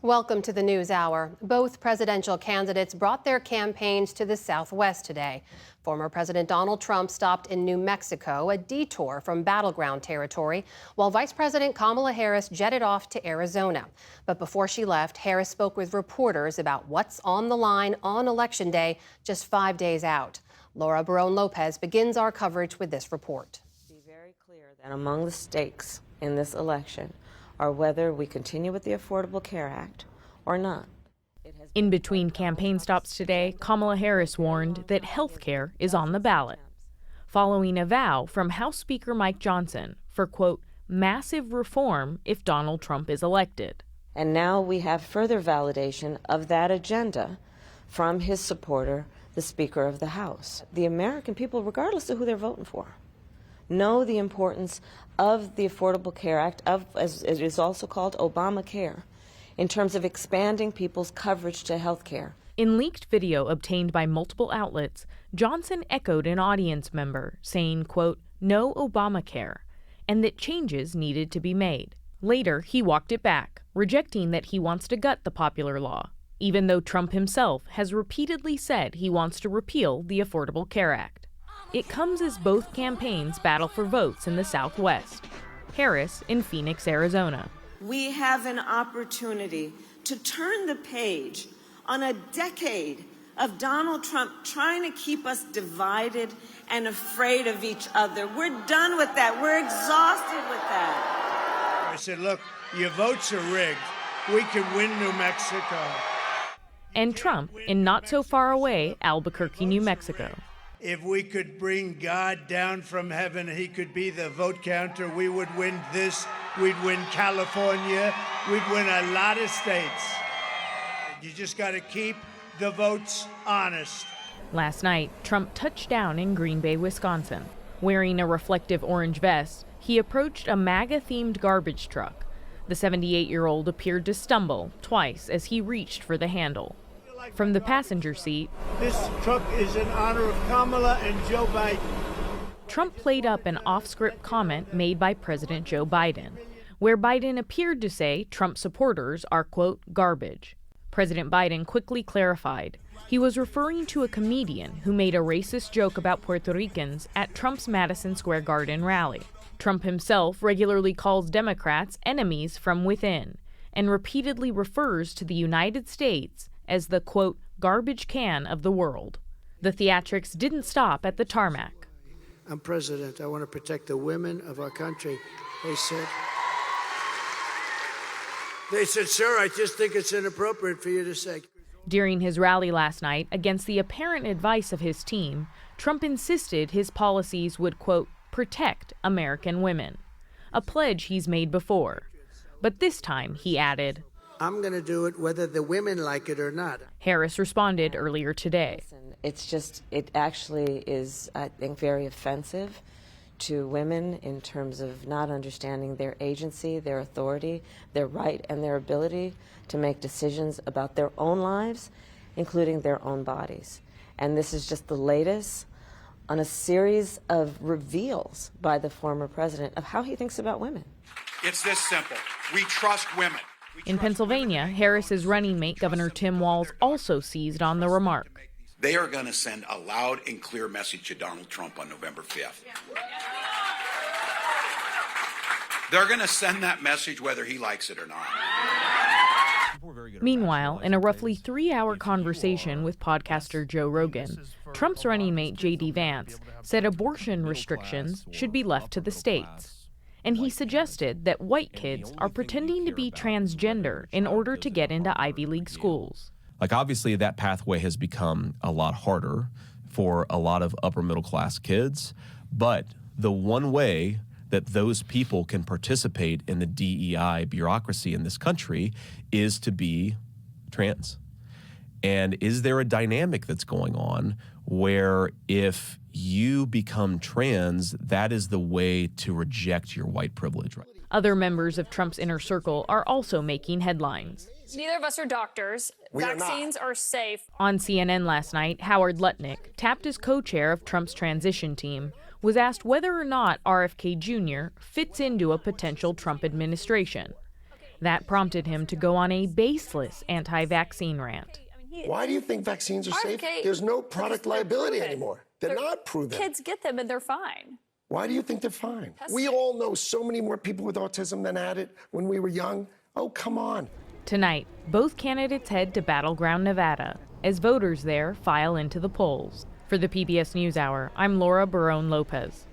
Welcome to the News Hour. Both presidential candidates brought their campaigns to the Southwest today. Former President Donald Trump stopped in New Mexico, a detour from battleground territory, while Vice President Kamala Harris jetted off to Arizona. But before she left, Harris spoke with reporters about what's on the line on Election Day, just 5 days out. Laura Barone-Lopez begins our coverage with this report. Be very clear that among the stakes in this election are whether we continue with the Affordable Care Act or not. In between campaign stops today, Kamala Harris warned that health care is on the ballot, following a vow from House Speaker Mike Johnson for, quote, massive reform if Donald Trump is elected. And now we have further validation of that agenda from his supporter, the Speaker of the House. The American people, regardless of who they're voting for, know the importance of the Affordable Care Act, as it is also called, Obamacare, in terms of expanding people's coverage to health care. In leaked video obtained by multiple outlets, Johnson echoed an audience member saying, quote, no Obamacare, and that changes needed to be made. Later, he walked it back, rejecting that he wants to gut the popular law, even though Trump himself has repeatedly said he wants to repeal the Affordable Care Act. It comes as both campaigns battle for votes in the Southwest. Harris in Phoenix, Arizona. We have an opportunity to turn the page on a decade of Donald Trump trying to keep us divided and afraid of each other. We're done with that. We're exhausted with that. I said, look, your votes are rigged. We can win New Mexico. And Trump in not so far away Albuquerque, New Mexico. If we could bring God down from heaven, he could be the vote counter, we would win this, we'd win California, we'd win a lot of states. You just got to keep the votes honest. Last night, Trump touched down in Green Bay, Wisconsin. Wearing a reflective orange vest, he approached a MAGA-themed garbage truck. The 78-year-old appeared to stumble twice as he reached for the handle. From the passenger seat, this truck is in honor of Kamala and Joe Biden. Trump played up an off-script comment made by President Joe Biden, where Biden appeared to say Trump supporters are, quote, garbage. President Biden quickly clarified he was referring to a comedian who made a racist joke about Puerto Ricans at Trump's Madison Square Garden rally. Trump himself regularly calls Democrats enemies from within and repeatedly refers to the United States as the, quote, garbage can of the world. The theatrics didn't stop at the tarmac. I'm president. I want to protect the women of our country. They said, sir, I just think it's inappropriate for you to say. During his rally last night, against the apparent advice of his team, Trump insisted his policies would, quote, protect American women, a pledge he's made before. But this time, he added, I'm going to do it whether the women like it or not. Harris responded earlier today. It actually is, I think, very offensive to women in terms of not understanding their agency, their authority, their right, and their ability to make decisions about their own lives, including their own bodies. And this is just the latest on a series of reveals by the former president of how he thinks about women. It's this simple. We trust women. In Pennsylvania, Harris's running mate, Governor Tim Walz, also seized on the remark. They are going to send a loud and clear message to Donald Trump on November 5th. They're going to send that message whether he likes it or not. Meanwhile, in a roughly 3-hour conversation with podcaster Joe Rogan, Trump's running mate, J.D. Vance, said abortion restrictions should be left to the states. And he suggested that white kids are pretending to be transgender in order to get into Ivy League schools. Like, obviously, that pathway has become a lot harder for a lot of upper middle class kids. But the one way that those people can participate in the DEI bureaucracy in this country is to be trans. And is there a dynamic that's going on where if you become trans, that is the way to reject your white privilege? Other members of Trump's inner circle are also making headlines. Neither of us are doctors. Vaccines are safe. On CNN last night, Howard Lutnick, tapped as co-chair of Trump's transition team, was asked whether or not RFK Jr. fits into a potential Trump administration. That prompted him to go on a baseless anti-vaccine rant. Why do you think vaccines are safe? RFK, There's no product liability proven. anymore. They're not proven. Kids get them and they're fine. Why do you think they're fine? That's We it. all know so many more people with autism than had it when we were young. Oh, come on. Tonight, both candidates head to Battleground, Nevada, as voters there file into the polls. For the PBS NewsHour, I'm Laura Barone Lopez.